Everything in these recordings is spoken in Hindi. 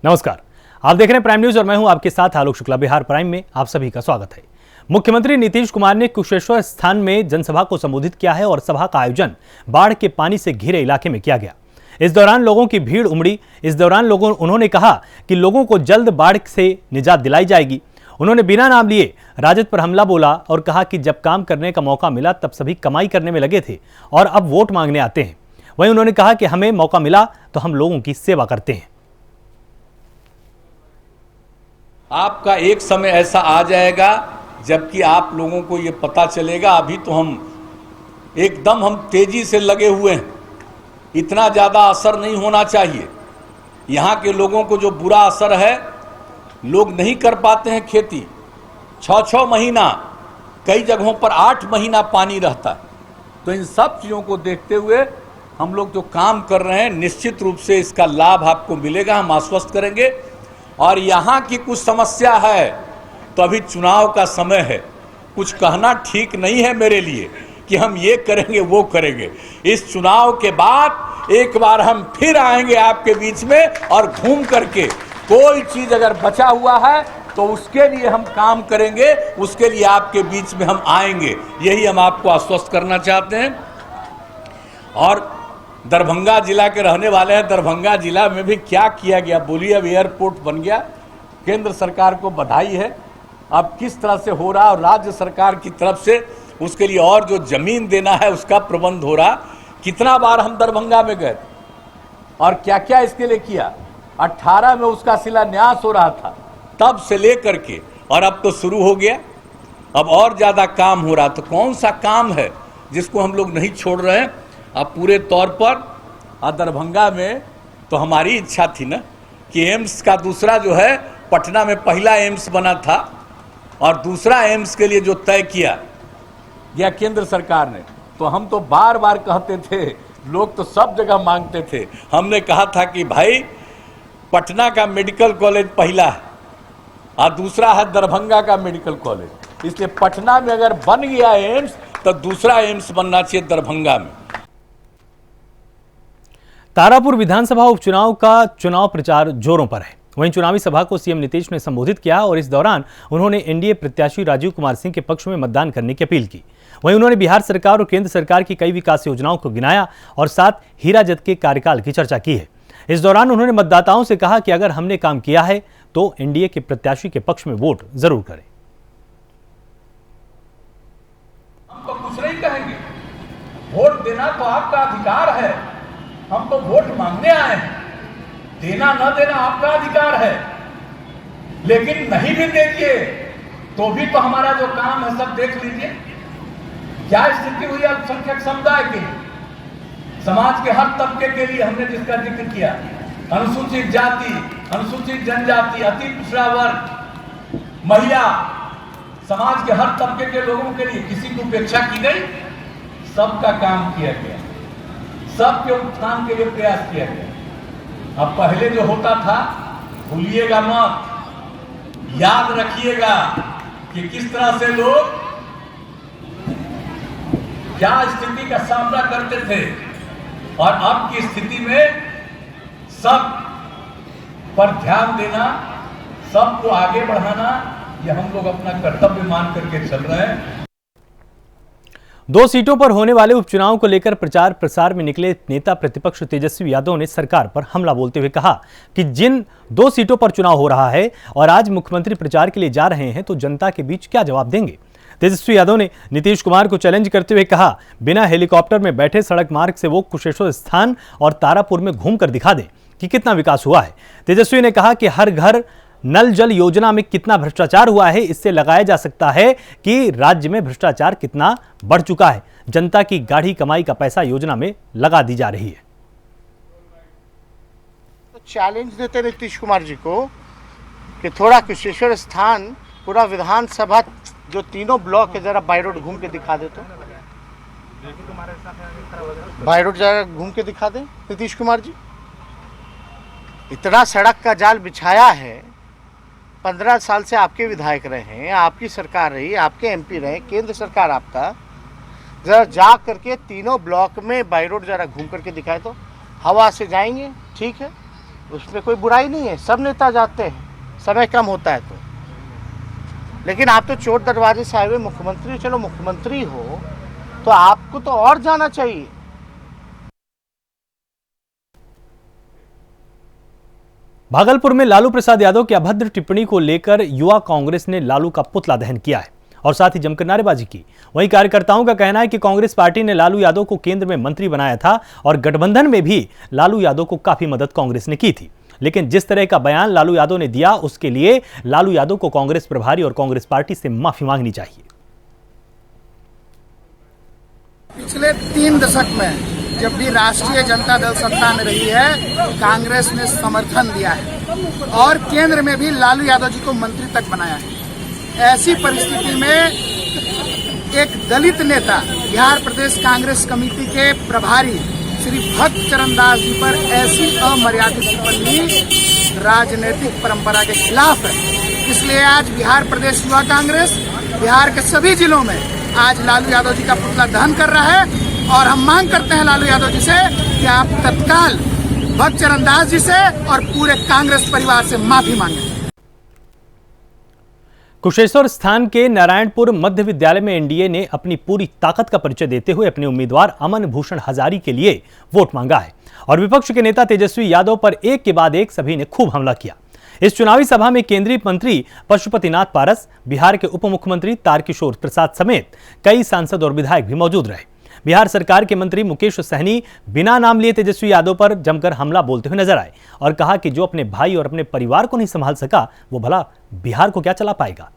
नमस्कार, आप देख रहे हैं प्राइम न्यूज और मैं हूं आपके साथ आलोक शुक्ला। बिहार प्राइम में आप सभी का स्वागत है। मुख्यमंत्री नीतीश कुमार ने कुशेश्वर स्थान में जनसभा को संबोधित किया है और सभा का आयोजन बाढ़ के पानी से घिरे इलाके में किया गया। इस दौरान लोगों की भीड़ उमड़ी। इस दौरान उन्होंने कहा कि लोगों को जल्द बाढ़ से निजात दिलाई जाएगी। उन्होंने बिना नाम लिए राजद पर हमला बोला और कहा कि जब काम करने का मौका मिला तब सभी कमाई करने में लगे थे और अब वोट मांगने आते हैं। वहीं उन्होंने कहा कि हमें मौका मिला तो हम लोगों की सेवा करते हैं। आपका एक समय ऐसा आ जाएगा जबकि आप लोगों को ये पता चलेगा। अभी तो हम एकदम तेजी से लगे हुए हैं, इतना ज़्यादा असर नहीं होना चाहिए। यहाँ के लोगों को जो बुरा असर है, लोग नहीं कर पाते हैं खेती। 6-6 महीना, कई जगहों पर 8 महीना पानी रहता है। तो इन सब चीज़ों को देखते हुए हम लोग जो काम कर रहे हैं, निश्चित रूप से इसका लाभ आपको मिलेगा, हम आश्वस्त करेंगे। और यहाँ की कुछ समस्या है तो अभी चुनाव का समय है, कुछ कहना ठीक नहीं है मेरे लिए कि हम ये करेंगे वो करेंगे। इस चुनाव के बाद एक बार हम फिर आएंगे आपके बीच में और घूम करके कोई चीज़ अगर बचा हुआ है तो उसके लिए हम काम करेंगे, उसके लिए आपके बीच में हम आएंगे। यही हम आपको आश्वस्त करना चाहते हैं। और दरभंगा जिला के रहने वाले हैं, दरभंगा जिला में भी क्या किया गया बोलिए। अब एयरपोर्ट बन गया, केंद्र सरकार को बधाई है। अब किस तरह से हो रहा और राज्य सरकार की तरफ से उसके लिए और जो जमीन देना है उसका प्रबंध हो रहा। कितना बार हम दरभंगा में गए और क्या क्या इसके लिए किया। 18 में उसका शिलान्यास हो रहा था, तब से लेकर के, और अब तो शुरू हो गया। अब और ज़्यादा काम हो रहा। तो कौन सा काम है जिसको हम लोग नहीं छोड़ रहे हैं। अब पूरे तौर पर दरभंगा में तो हमारी इच्छा थी ना कि एम्स का दूसरा जो है, पटना में पहला एम्स बना था और दूसरा एम्स के लिए जो तय किया गया केंद्र सरकार ने, तो हम तो बार बार कहते थे, लोग तो सब जगह मांगते थे। हमने कहा था कि भाई पटना का मेडिकल कॉलेज पहला है और दूसरा है दरभंगा का मेडिकल कॉलेज। इसलिए पटना में अगर बन गया एम्स तो दूसरा एम्स बनना चाहिए दरभंगा में। तारापुर विधानसभा उपचुनाव का चुनाव प्रचार जोरों पर है। वहीं चुनावी सभा को सीएम नीतीश ने संबोधित किया और इस दौरान उन्होंने एनडीए प्रत्याशी राजीव कुमार सिंह के पक्ष में मतदान करने की अपील की। वहीं उन्होंने बिहार सरकार और केंद्र सरकार की कई विकास योजनाओं को गिनाया और साथ हीरा जत के कार्यकाल की चर्चा की है। इस दौरान उन्होंने मतदाताओं से कहा कि अगर हमने काम किया है तो एनडीए के प्रत्याशी के पक्ष में वोट जरूर करें। हम तो कुछ नहीं कहेंगे, वोट देना तो आपका अधिकार है। हम तो वोट मांगने आए हैं, देना न देना आपका अधिकार है। लेकिन नहीं भी देंगे तो भी तो हमारा जो काम है सब देख लीजिए क्या स्थिति हुई अल्पसंख्यक समुदाय की, समाज के हर तबके के लिए। हमने जिसका जिक्र किया, अनुसूचित जाति, अनुसूचित जनजाति, अति पिछड़ा वर्ग, महिला, समाज के हर तबके के लोगों के लिए किसी की उपेक्षा की गई। सबका काम किया गया, सबके उत्थान के लिए प्रयास किया गया। अब पहले जो होता था, भूलिएगा मत, याद रखिएगा कि किस तरह से लोग क्या स्थिति का सामना करते थे। और अब की स्थिति में सब पर ध्यान देना, सबको आगे बढ़ाना, यह हम लोग अपना कर्तव्य मान करके चल रहे हैं। 2 सीटों पर होने वाले उपचुनाव को लेकर प्रचार प्रसार में निकले नेता प्रतिपक्ष तेजस्वी यादव ने सरकार पर हमला बोलते हुए कहा कि जिन 2 सीटों पर चुनाव हो रहा है और आज मुख्यमंत्री प्रचार के लिए जा रहे हैं तो जनता के बीच क्या जवाब देंगे। तेजस्वी यादव ने नीतीश कुमार को चैलेंज करते हुए कहा, बिना हेलीकॉप्टर में बैठे सड़क मार्ग से वो कुशेश्वर स्थान और तारापुर में घूमकर दिखा दें कि कितना विकास हुआ है। तेजस्वी ने कहा कि हर घर नल जल योजना में कितना भ्रष्टाचार हुआ है, इससे लगाया जा सकता है कि राज्य में भ्रष्टाचार कितना बढ़ चुका है। जनता की गाढ़ी कमाई का पैसा योजना में लगा दी जा रही है। तो चैलेंज देते नीतीश कुमार जी को कि थोड़ा कुशेश्वर स्थान, पूरा विधानसभा जो तीनों ब्लॉक है, जरा बाई रोड घूम के दिखा दे। तो बाई रोड जरा घूम के दिखा दे नीतीश कुमार जी। इतना सड़क का जाल बिछाया है, 15 साल से आपके विधायक रहे हैं, आपकी सरकार रही, आपके एमपी रहे, केंद्र सरकार आपका। जरा जा करके तीनों ब्लॉक में बाई रोड जरा घूम करके दिखाए तो हवा से जाएंगे, ठीक है। उसमें कोई बुराई नहीं है, सब नेता जाते हैं, समय कम होता है तो। लेकिन आप तो चोर दरवाजे से आए हुए मुख्यमंत्री, चलो मुख्यमंत्री हो तो आपको तो और जाना चाहिए। भागलपुर में लालू प्रसाद यादव की अभद्र टिप्पणी को लेकर युवा कांग्रेस ने लालू का पुतला दहन किया है और साथ ही जमकर नारेबाजी की। वहीं कार्यकर्ताओं का कहना है कि कांग्रेस पार्टी ने लालू यादव को केंद्र में मंत्री बनाया था और गठबंधन में भी लालू यादव को काफी मदद कांग्रेस ने की थी, लेकिन जिस तरह का बयान लालू यादव ने दिया उसके लिए लालू यादव को कांग्रेस प्रभारी और कांग्रेस पार्टी से माफी मांगनी चाहिए। पिछले 3 दशक में जब भी राष्ट्रीय जनता दल सत्ता में रही है, कांग्रेस ने समर्थन दिया है और केंद्र में भी लालू यादव जी को मंत्री तक बनाया है। ऐसी परिस्थिति में एक दलित नेता, बिहार प्रदेश कांग्रेस कमेटी के प्रभारी श्री भक्त चरण दास जी पर ऐसी अमर्यादित टिप्पणी राजनीतिक परंपरा के खिलाफ है। इसलिए आज बिहार प्रदेश युवा कांग्रेस बिहार के सभी जिलों में आज लालू यादव जी का पुतला दहन कर रहा है और हम मांग करते हैं लालू यादव जी से कि आप तत्काल भक्त चरण दास जी से और पूरे कांग्रेस परिवार से माफी मांगे। कुशेश्वर स्थान के नारायणपुर मध्य विद्यालय में एनडीए ने अपनी पूरी ताकत का परिचय देते हुए अपने उम्मीदवार अमन भूषण हजारी के लिए वोट मांगा है और विपक्ष के नेता तेजस्वी यादव पर एक के बाद एक सभी ने खूब हमला किया। इस चुनावी सभा में केंद्रीय मंत्री पशुपतिनाथ पारस, बिहार के उप मुख्यमंत्री तारकिशोर प्रसाद समेत कई सांसद और विधायक भी मौजूद रहे। बिहार सरकार के मंत्री मुकेश सहनी बिना नाम लिए तेजस्वी यादव पर जमकर हमला बोलते हुए नजर आए और कहा कि जो अपने भाई और अपने परिवार को नहीं संभाल सका वो भला बिहार को क्या चला पाएगा।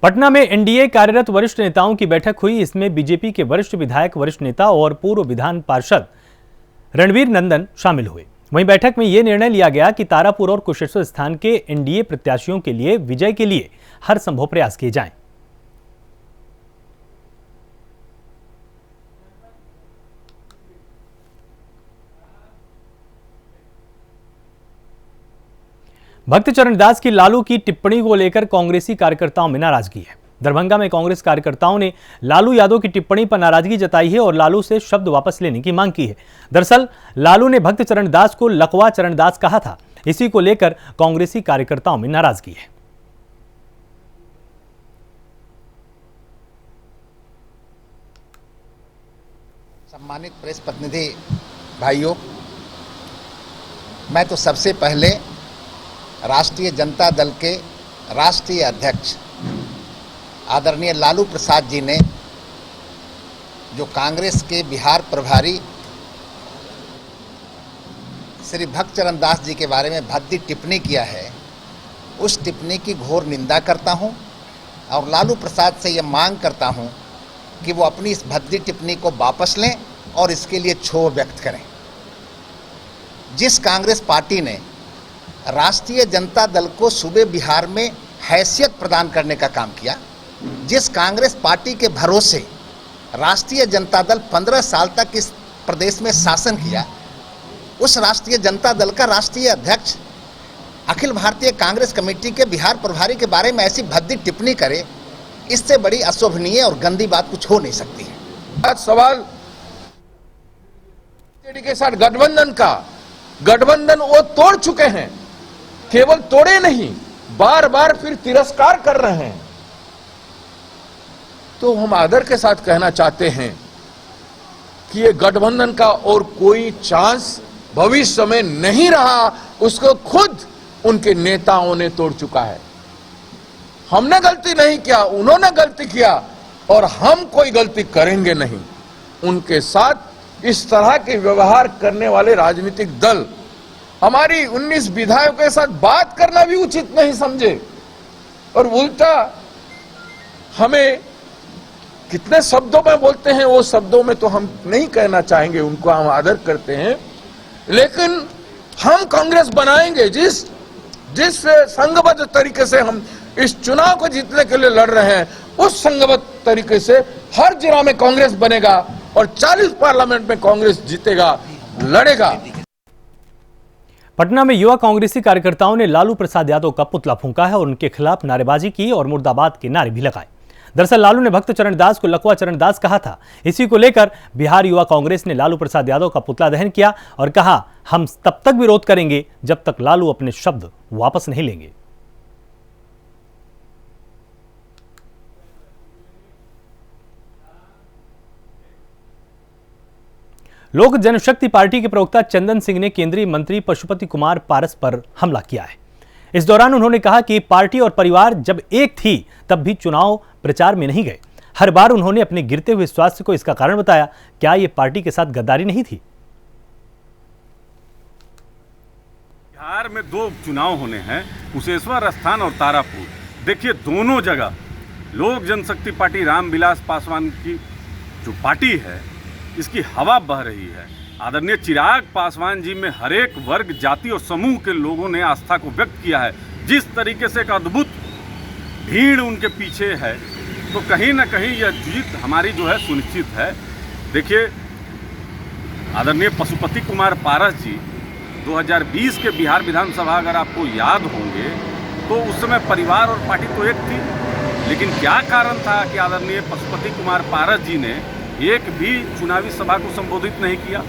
पटना में एनडीए कार्यरत वरिष्ठ नेताओं की बैठक हुई। इसमें बीजेपी के वरिष्ठ विधायक, वरिष्ठ नेता और पूर्व विधान पार्षद रणवीर नंदन शामिल हुए। वहीं बैठक में यह निर्णय लिया गया कि तारापुर और कुशेश्वर स्थान के एनडीए प्रत्याशियों के लिए विजय के लिए हर संभव प्रयास किए जाएं। भक्त चरण दास की लालू की टिप्पणी को लेकर कांग्रेसी कार्यकर्ताओं में नाराजगी है। दरभंगा में कांग्रेस कार्यकर्ताओं ने लालू यादव की टिप्पणी पर नाराजगी जताई है और लालू से शब्द वापस लेने की मांग की है। दरअसल लालू ने भक्त चरण दास को लकवा चरण दास कहा था। इसी को लेकर कांग्रेसी कार्यकर्ताओं में नाराजगी है। सम्मानित प्रेस प्रतिनिधि भाइयों, मैं तो सबसे पहले राष्ट्रीय जनता दल के राष्ट्रीय अध्यक्ष आदरणीय लालू प्रसाद जी ने जो कांग्रेस के बिहार प्रभारी श्री भक्त चरण दास जी के बारे में भद्दी टिप्पणी किया है, उस टिप्पणी की घोर निंदा करता हूं और लालू प्रसाद से यह मांग करता हूं कि वो अपनी इस भद्दी टिप्पणी को वापस लें और इसके लिए क्षोभ व्यक्त करें। जिस कांग्रेस पार्टी ने राष्ट्रीय जनता दल को सूबे बिहार में हैसियत प्रदान करने का काम किया, जिस कांग्रेस पार्टी के भरोसे राष्ट्रीय जनता दल 15 साल तक इस प्रदेश में शासन किया, उस राष्ट्रीय जनता दल का राष्ट्रीय अध्यक्ष अखिल भारतीय कांग्रेस कमेटी के बिहार प्रभारी के बारे में ऐसी भद्दी टिप्पणी करे, इससे बड़ी अशोभनीय और गंदी बात कुछ हो नहीं सकती है। आज सवाल के साथ गठबंधन का, गठबंधन वो तोड़ चुके हैं, केवल तोड़े नहीं बार बार फिर तिरस्कार कर रहे हैं। तो हम आदर के साथ कहना चाहते हैं कि ये गठबंधन का और कोई चांस भविष्य में नहीं रहा, उसको खुद उनके नेताओं ने तोड़ चुका है। हमने गलती नहीं किया, उन्होंने गलती किया और हम कोई गलती करेंगे नहीं। उनके साथ इस तरह के व्यवहार करने वाले राजनीतिक दल हमारी 19 विधायकों के साथ बात करना भी उचित नहीं समझे और उल्टा हमें कितने शब्दों में बोलते हैं, वो शब्दों में तो हम नहीं कहना चाहेंगे, उनको हम आदर करते हैं, लेकिन हम कांग्रेस बनाएंगे। जिस संघबद्ध तरीके से हम इस चुनाव को जीतने के लिए लड़ रहे हैं, उस संघबद्ध तरीके से हर जिला में कांग्रेस बनेगा और 40 पार्लियामेंट में कांग्रेस जीतेगा, लड़ेगा। पटना में युवा कांग्रेसी कार्यकर्ताओं ने लालू प्रसाद यादव का पुतला फूंका है और उनके खिलाफ नारेबाजी की और मुर्दाबाद के नारे भी लगाए। दरअसल लालू ने भक्त चरण दास को लकवा चरण दास कहा था। इसी को लेकर बिहार युवा कांग्रेस ने लालू प्रसाद यादव का पुतला दहन किया और कहा, हम तब तक विरोध करेंगे जब तक लालू अपने शब्द वापस नहीं लेंगे। लोक जनशक्ति पार्टी के प्रवक्ता चंदन सिंह ने केंद्रीय मंत्री पशुपति कुमार पारस पर हमला किया है। इस दौरान उन्होंने कहा कि पार्टी और परिवार जब एक थी तब भी चुनाव प्रचार में नहीं गए। हर बार उन्होंने अपने गिरते हुए स्वास्थ्य को इसका कारण बताया। क्या ये पार्टी के साथ गद्दारी नहीं थी? बिहार में 2 चुनाव होने हैं, कुशेश्वर स्थान और तारापुर। देखिए दोनों जगह लोक जनशक्ति पार्टी रामविलास पासवान की जो पार्टी है इसकी हवा बह रही है। आदरणीय चिराग पासवान जी में हर एक वर्ग, जाति और समूह के लोगों ने आस्था को व्यक्त किया है। जिस तरीके से एक अद्भुत भीड़ उनके पीछे है, तो कहीं ना कहीं यह जीत हमारी जो है सुनिश्चित है। देखिए आदरणीय पशुपति कुमार पारस जी 2020 के बिहार विधानसभा अगर आपको याद होंगे तो उस समय परिवार और पार्टी तो एक थी, लेकिन क्या कारण था कि आदरणीय पशुपति कुमार पारस जी ने एक भी चुनावी सभा को संबोधित नहीं किया।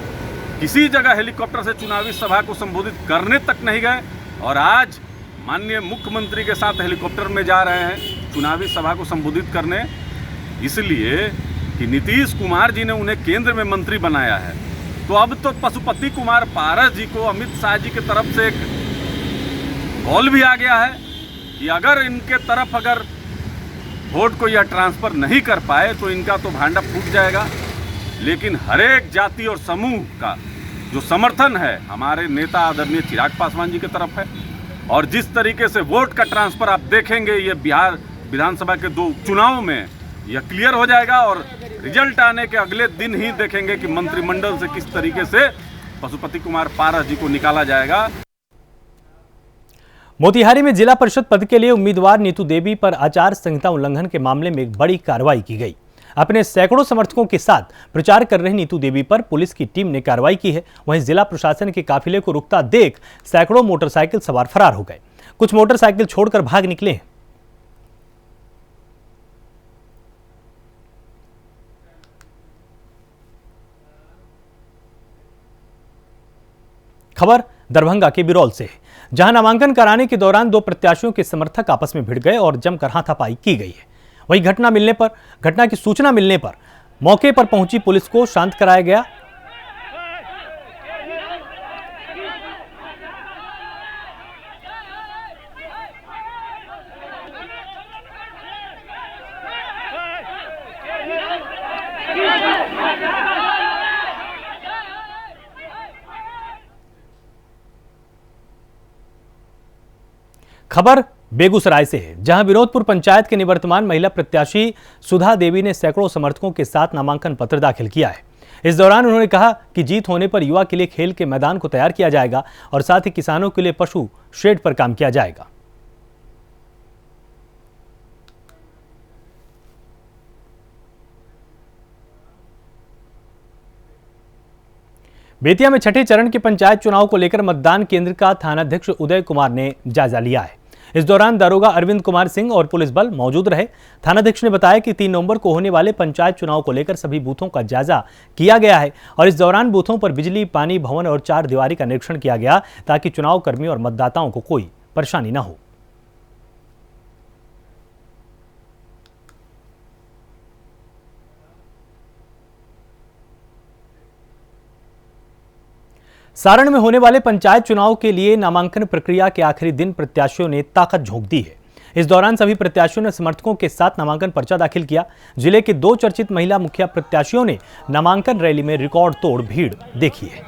किसी जगह हेलीकॉप्टर से चुनावी सभा को संबोधित करने तक नहीं गए और आज माननीय मुख्यमंत्री के साथ हेलीकॉप्टर में जा रहे हैं चुनावी सभा को संबोधित करने, इसलिए कि नीतीश कुमार जी ने उन्हें केंद्र में मंत्री बनाया है। तो अब तो पशुपति कुमार पारस जी को अमित शाह जी की तरफ से एक कॉल भी आ गया है कि अगर इनके तरफ अगर वोट को यह ट्रांसफर नहीं कर पाए तो इनका तो भांडा फूट जाएगा। लेकिन हर एक जाति और समूह का जो समर्थन है हमारे नेता आदरणीय चिराग पासवान जी की तरफ है और जिस तरीके से वोट का ट्रांसफर आप देखेंगे ये बिहार विधानसभा के 2 चुनाव में यह क्लियर हो जाएगा और रिजल्ट आने के अगले दिन ही देखेंगे कि मंत्रिमंडल से किस तरीके से पशुपति कुमार पारस जी को निकाला जाएगा। मोतिहारी में जिला परिषद पद के लिए उम्मीदवार नीतू देवी पर आचार संहिता उल्लंघन के मामले में एक बड़ी कार्रवाई की गई। अपने सैकड़ों समर्थकों के साथ प्रचार कर रही नीतू देवी पर पुलिस की टीम ने कार्रवाई की है। वहीं जिला प्रशासन के काफिले को रुकता देख सैकड़ों मोटरसाइकिल सवार फरार हो गए। कुछ मोटरसाइकिल छोड़कर भाग निकले। खबर दरभंगा के बिरौल से है, जहां नामांकन कराने के दौरान 2 प्रत्याशियों के समर्थक आपस में भिड़ गए और जमकर हाथापाई की गई है। वहीं घटना की सूचना मिलने पर मौके पर पहुंची पुलिस को शांत कराया गया। खबर बेगूसराय से है, जहां विनोदपुर पंचायत के निवर्तमान महिला प्रत्याशी सुधा देवी ने सैकड़ों समर्थकों के साथ नामांकन पत्र दाखिल किया है। इस दौरान उन्होंने कहा कि जीत होने पर युवा के लिए खेल के मैदान को तैयार किया जाएगा और साथ ही किसानों के लिए पशु शेड पर काम किया जाएगा। बेतिया में छठे चरण के पंचायत चुनाव को लेकर मतदान केंद्र का थानाध्यक्ष उदय कुमार ने जायजा लिया है। इस दौरान दारोगा अरविंद कुमार सिंह और पुलिस बल मौजूद रहे। थानाध्यक्ष ने बताया कि 3 नवंबर को होने वाले पंचायत चुनाव को लेकर सभी बूथों का जायजा किया गया है और इस दौरान बूथों पर बिजली, पानी, भवन और 4 दीवारी का निरीक्षण किया गया ताकि चुनाव कर्मियों और मतदाताओं को कोई परेशानी न हो। सारण में होने वाले पंचायत चुनाव के लिए नामांकन प्रक्रिया के आखिरी दिन प्रत्याशियों ने ताकत झोंक दी है। इस दौरान सभी प्रत्याशियों ने समर्थकों के साथ नामांकन पर्चा दाखिल किया। जिले के 2 चर्चित महिला मुखिया प्रत्याशियों ने नामांकन रैली में रिकॉर्ड तोड़ भीड़ देखी है।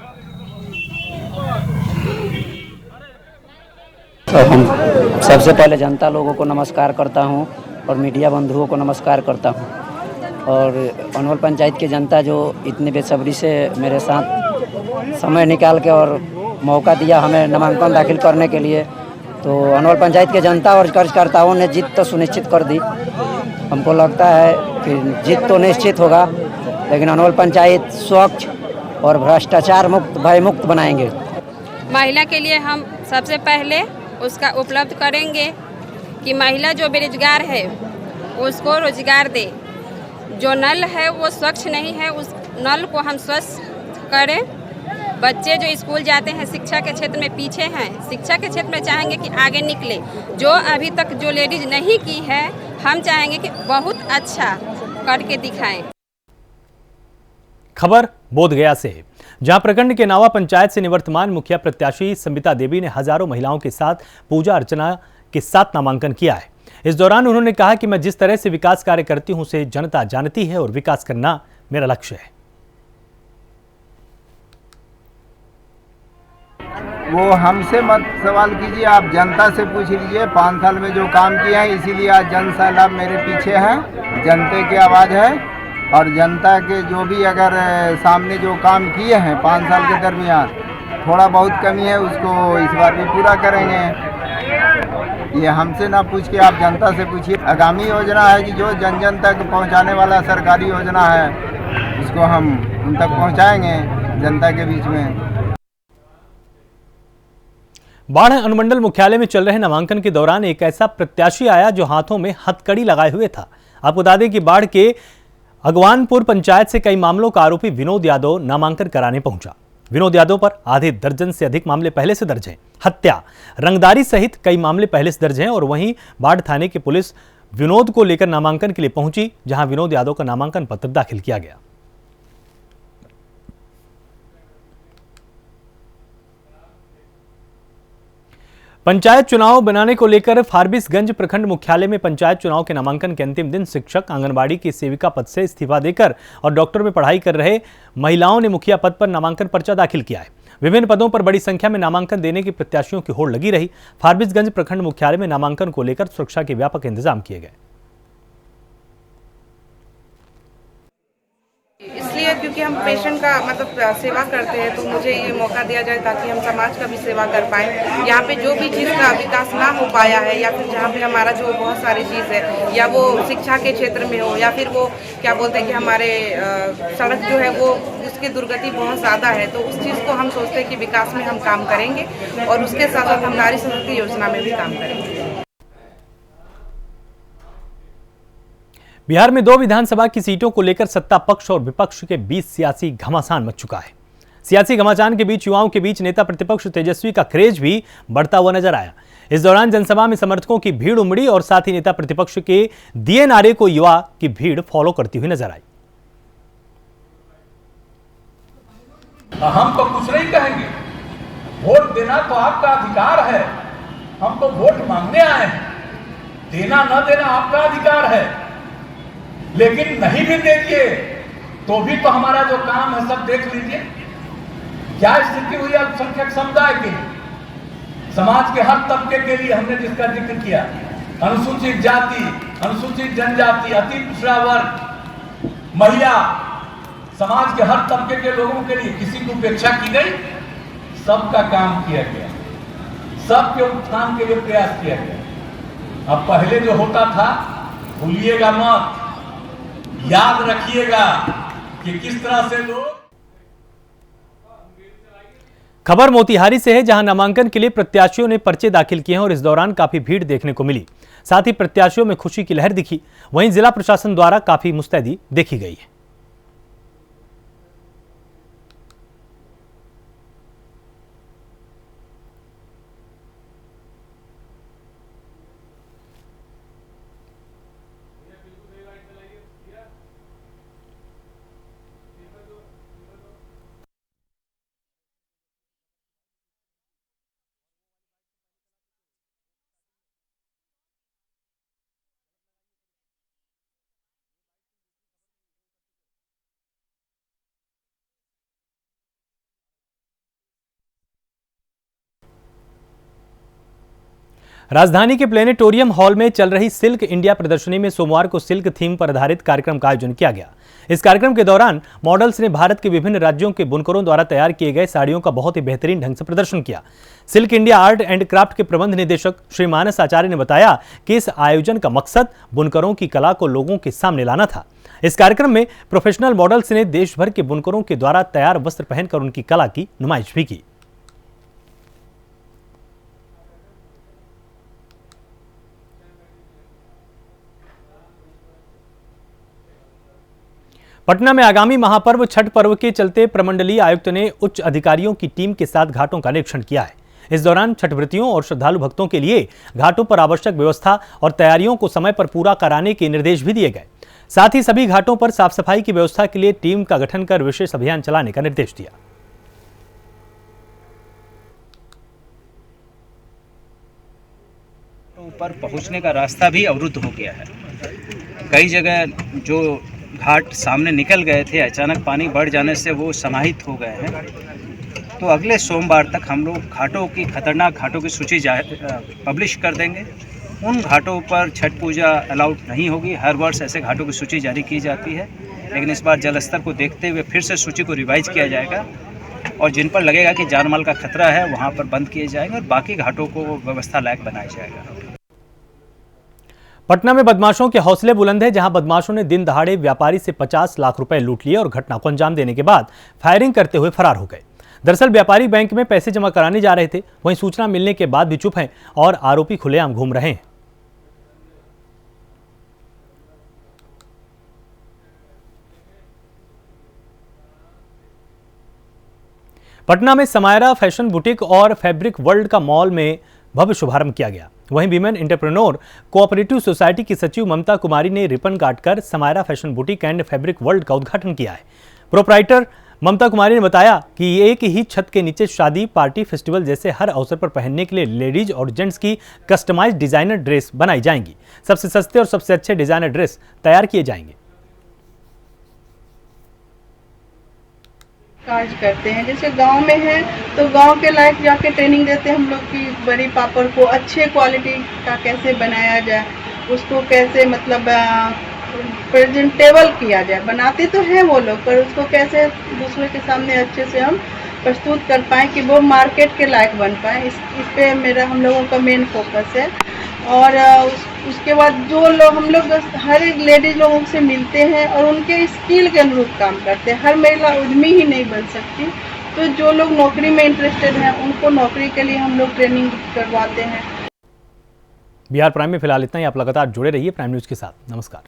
तो हम सबसे पहले जनता लोगों को नमस्कार करता हूं और मीडिया बंधुओं को नमस्कार करता हूं और अनवल पंचायत की जनता जो इतनी बेसब्री से मेरे साथ समय निकाल के और मौका दिया हमें नामांकन दाखिल करने के लिए, तो अनवल पंचायत के जनता और कार्यकर्ताओं ने जीत तो सुनिश्चित कर दी। हमको लगता है कि जीत तो निश्चित होगा, लेकिन अनवल पंचायत स्वच्छ और भ्रष्टाचार मुक्त, भय मुक्त बनाएंगे। महिला के लिए हम सबसे पहले उसका उपलब्ध करेंगे कि महिला जो बेरोजगार है उसको रोजगार दे। जो नल है वो स्वच्छ नहीं है, उस नल को हम स्वच्छ करें। बच्चे जो स्कूल जाते हैं शिक्षा के क्षेत्र में पीछे हैं, शिक्षा के क्षेत्र में चाहेंगे कि आगे निकले। जो अभी तक जो लेडीज नहीं की है, हम चाहेंगे कि बहुत अच्छा करके दिखाएं। खबर बोधगया से, जहां प्रखंड के नावा पंचायत से निवर्तमान मुखिया प्रत्याशी संबिता देवी ने हजारों महिलाओं के साथ पूजा अर्चना के साथ नामांकन किया है। इस दौरान उन्होंने कहा कि मैं जिस तरह से विकास कार्य करती हूं उसे जनता जानती है और विकास करना मेरा लक्ष्य है। वो हमसे मत सवाल कीजिए, आप जनता से पूछ लीजिए। 5 साल में जो काम किया है, इसीलिए आज जन सैलाब मेरे पीछे है। जनता की आवाज़ है और जनता के जो भी अगर सामने जो काम किए हैं 5 साल के दरमियान, थोड़ा बहुत कमी है उसको इस बार भी पूरा करेंगे। ये हमसे ना पूछ के आप जनता से पूछिए। आगामी योजना है कि जो जन जन तक पहुंचाने वाला सरकारी योजना है उसको हम उन तक पहुंचाएंगे जनता के बीच में। बाढ़ अनुमंडल मुख्यालय में चल रहे नामांकन के दौरान एक ऐसा प्रत्याशी आया जो हाथों में हथकड़ी लगाए हुए था। आपको बता दें कि बाढ़ के अगवानपुर पंचायत से कई मामलों का आरोपी विनोद यादव नामांकन कराने पहुंचा। विनोद यादव पर आधे दर्जन से अधिक मामले पहले से दर्ज हैं। हत्या, रंगदारी सहित कई मामले पहले से दर्ज हैं और वहीं बाढ़ थाने की पुलिस विनोद को लेकर नामांकन के लिए पहुंची, जहां विनोद यादव का नामांकन पत्र दाखिल किया गया। पंचायत चुनाव बनाने को लेकर फारबिसगंज प्रखंड मुख्यालय में पंचायत चुनाव के नामांकन के अंतिम दिन शिक्षक, आंगनबाड़ी की सेविका पद से इस्तीफा देकर और डॉक्टर में पढ़ाई कर रहे महिलाओं ने मुखिया पद पर नामांकन पर्चा दाखिल किया है। विभिन्न पदों पर बड़ी संख्या में नामांकन देने की प्रत्याशियों की होड़ लगी रही। फारबिसगंज प्रखंड मुख्यालय में नामांकन को लेकर सुरक्षा के व्यापक इंतजाम किए गए। इसलिए क्योंकि हम पेशेंट का मतलब सेवा करते हैं, तो मुझे ये मौका दिया जाए ताकि हम समाज का भी सेवा कर पाएँ। यहाँ पे जो भी चीज़ का विकास ना हो पाया है या फिर जहाँ पे हमारा जो बहुत सारी चीज़ है, या वो शिक्षा के क्षेत्र में हो या फिर वो क्या बोलते हैं कि हमारे सड़क जो है वो उसकी दुर्गति बहुत ज़्यादा है, तो उस चीज़ को हम सोचते हैं कि विकास में हम काम करेंगे और उसके साथ साथ हम नारी शक्ति योजना में भी काम करेंगे। बिहार में 2 विधानसभा की सीटों को लेकर सत्ता पक्ष और विपक्ष के बीच सियासी घमासान मच चुका है। सियासी घमासान के बीच युवाओं के बीच नेता प्रतिपक्ष तेजस्वी का क्रेज भी बढ़ता हुआ नजर आया। इस दौरान जनसभा में समर्थकों की भीड़ उमड़ी और साथ ही नेता प्रतिपक्ष के दिए नारे को युवा की भीड़ फॉलो करती हुई नजर आई। हम तो कुछ नहीं कहेंगे, वोट देना तो आपका अधिकार है। हम तो वोट मांगने आए हैं, देना न देना आपका अधिकार है। लेकिन नहीं भी देखिए तो भी तो हमारा जो काम है सब देख लीजिए। क्या स्थिति हुई अल्पसंख्यक समुदाय की, समाज के हर तबके के लिए हमने जिसका जिक्र किया, अनुसूचित जाति, अनुसूचित जनजाति, अति पिछड़ा वर्ग, महिला, समाज के हर तबके के लोगों के लिए किसी की उपेक्षा की गई? सबका काम किया गया, सबके उत्थान के लिए प्रयास किया गया। अब पहले जो होता था भूलिएगा मत, याद रखिएगा कि किस तरह से लोग। खबर मोतिहारी से है, जहां नामांकन के लिए प्रत्याशियों ने पर्चे दाखिल किए हैं और इस दौरान काफी भीड़ देखने को मिली। साथ ही प्रत्याशियों में खुशी की लहर दिखी। वहीं जिला प्रशासन द्वारा काफी मुस्तैदी देखी गई है। राजधानी के प्लेनेटोरियम हॉल में चल रही सिल्क इंडिया प्रदर्शनी में सोमवार को सिल्क थीम पर आधारित कार्यक्रम का आयोजन किया गया। इस कार्यक्रम के दौरान मॉडल्स ने भारत के विभिन्न राज्यों के बुनकरों द्वारा तैयार किए गए साड़ियों का बहुत ही बेहतरीन ढंग से प्रदर्शन किया। Silk India art and craft के प्रबंध निदेशक श्री मानस आचार्य ने बताया कि इस आयोजन का मकसद बुनकरों की कला को लोगों के सामने लाना था। इस कार्यक्रम में प्रोफेशनल मॉडल्स ने देश भर के बुनकरों के द्वारा तैयार वस्त्र पहनकर उनकी कला की नुमाइश भी की। पटना में आगामी महापर्व छठ पर्व के चलते प्रमंडलीय आयुक्त ने उच्च अधिकारियों की टीम के साथ घाटों का निरीक्षण किया है। इस दौरान छठ व्रतियों और श्रद्धालु भक्तों के लिए घाटों पर आवश्यक व्यवस्था और तैयारियों को समय पर पूरा कराने के निर्देश भी दिए गए। साथ ही सभी घाटों पर साफ सफाई की व्यवस्था के लिए टीम का गठन कर विशेष अभियान चलाने का निर्देश दिया। ऊपर पहुंचने का रास्ता भी अवरुद्ध हो गया है। कई जगह जो घाट सामने निकल गए थे, अचानक पानी बढ़ जाने से वो समाहित हो गए हैं। तो अगले सोमवार तक हम लोग घाटों की खतरनाक घाटों की सूची पब्लिश कर देंगे। उन घाटों पर छठ पूजा अलाउड नहीं होगी। हर वर्ष ऐसे घाटों की सूची जारी की जाती है, लेकिन इस बार जल स्तर को देखते हुए फिर से सूची को रिवाइज किया जाएगा और जिन पर लगेगा कि जान माल का खतरा है वहाँ पर बंद किए जाएंगे और बाकी घाटों को व्यवस्था लायक बनाया जाएगा। पटना में बदमाशों के हौसले बुलंद है, जहां बदमाशों ने दिन दहाड़े व्यापारी से 50 लाख रुपए लूट लिए और घटना को अंजाम देने के बाद फायरिंग करते हुए फरार हो गए। दरअसल व्यापारी बैंक में पैसे जमा कराने जा रहे थे, वहीं सूचना मिलने के बाद भी चुप हैं और आरोपी खुलेआम घूम रहे हैं। पटना में समायरा फैशन बुटीक और फैब्रिक वर्ल्ड का मॉल में भव्य शुभारंभ किया गया। वहीं विमेन एंटरप्रेन्योर कोऑपरेटिव सोसाइटी की सचिव ममता कुमारी ने रिबन काटकर Samaira fashion boutique and fabric world का उद्घाटन किया है। प्रोप्राइटर ममता कुमारी ने बताया कि एक ही छत के नीचे शादी, पार्टी, फेस्टिवल जैसे हर अवसर पर पहनने के लिए लेडीज और जेंट्स की कस्टमाइज्ड डिजाइनर ड्रेस बनाई जाएंगी। सबसे सस्ते और सबसे अच्छे डिजाइनर ड्रेस तैयार किए जाएंगे। कार्य करते हैं, जैसे गांव में है तो गांव के लायक जाके ट्रेनिंग देते हैं हम लोग की बड़ी पापड़ को अच्छे क्वालिटी का कैसे बनाया जाए, उसको कैसे मतलब प्रेजेंटेबल किया जाए। बनाते तो हैं वो लोग, पर उसको कैसे दूसरे के सामने अच्छे से हम प्रस्तुत कर पाएँ कि वो मार्केट के लायक बन पाए। इस पे मेरा हम लोगों का मेन फोकस है। और उसके बाद जो लोग हम लोग हर एक लेडीज लोगों से मिलते हैं और उनके स्किल के अनुरूप काम करते हैं। हर महिला उद्यमी ही नहीं बन सकती, तो जो लोग नौकरी में इंटरेस्टेड हैं उनको नौकरी के लिए हम लोग ट्रेनिंग करवाते हैं। बिहार प्राइम में फिलहाल इतना ही। आप लगातार जुड़े रहिए प्राइम न्यूज के साथ। नमस्कार।